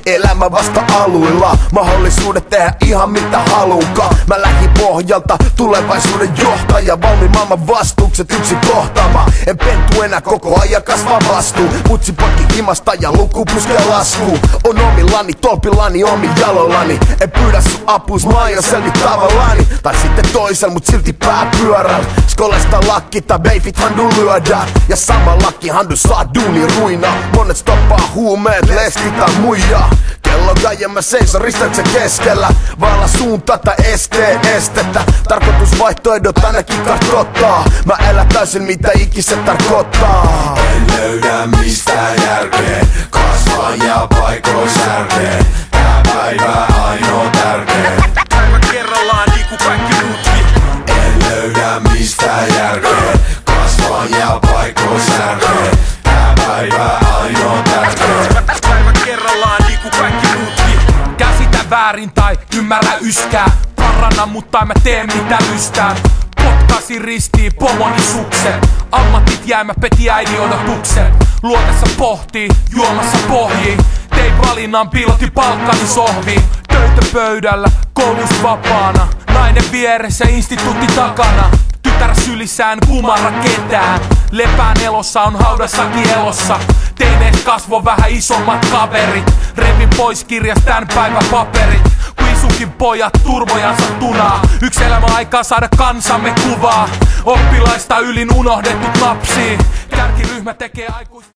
elämä vasta aluilla. Mahdollisuudet tehdä ihan mitä haluunkaan. Mä lähdin pohjalta, tulevaisuuden johtaja. Valmiin maailman vastuukset yksin kohtaama. En pentu enää, koko ajan kasvaa vastuu. Putsipakki himasta ja luku puskee lasku. On omillani, tolpillani, omin jalollani. En pyydä sun apuus, mä aion selvit tavallani. Tai sitten toisella, mut silti pää pyörän. Skolesta lakki tai beifit handu lyödään. Ja sama lakki handu saa duuni ruina. Monet stoppaa huumeet, lesti tai muija. Kello gaia, mä seison risteyksen keskellä. Vailla suuntaa tai estettä. Tarkoitusvaihtoehdot ainakin kartoittaa. Mä elän täysin mitä ikiset tarkoittaa. En löydä mistään järkeä. Kasvaa ja paikoin särkee. Tää päivä ainoa tärkeä. Päivä kerrallaan niinku kaikki muutkin. En löydä mistään järkeä. Kasvaa ja paikoin särkee. Tää päivä ainoa tärkeä. Päivä kerrallaan niinku kaikki muutkin. Käsitä väärin tai ymmärrä yskää. Paranna mutta en mä tee mitä lystään. Potkasi ristiin pomoni suksen. Ammatit jäi, mä peti äidin odotuksen. Luotessa pohtii, juomassa pohjii. Tein valinnan, piilotin palkkani sohviin. Töitä pöydällä, koulus vapaana. Nainen vieressä, instituutti takana. Tytär sylissään, kumarra ketään. Lepään elossa, on haudassakin elossa. Tein ees kasvo vähän isommat kaverit. Revin pois kirjas tän päivän paperit. Kuisukin pojat turbojansa tunaa. Yksi elämä aikaa saada kansamme kuvaa. Oppilaista ylin unohdetut lapsiin. Kärkiryhmä tekee aikuista.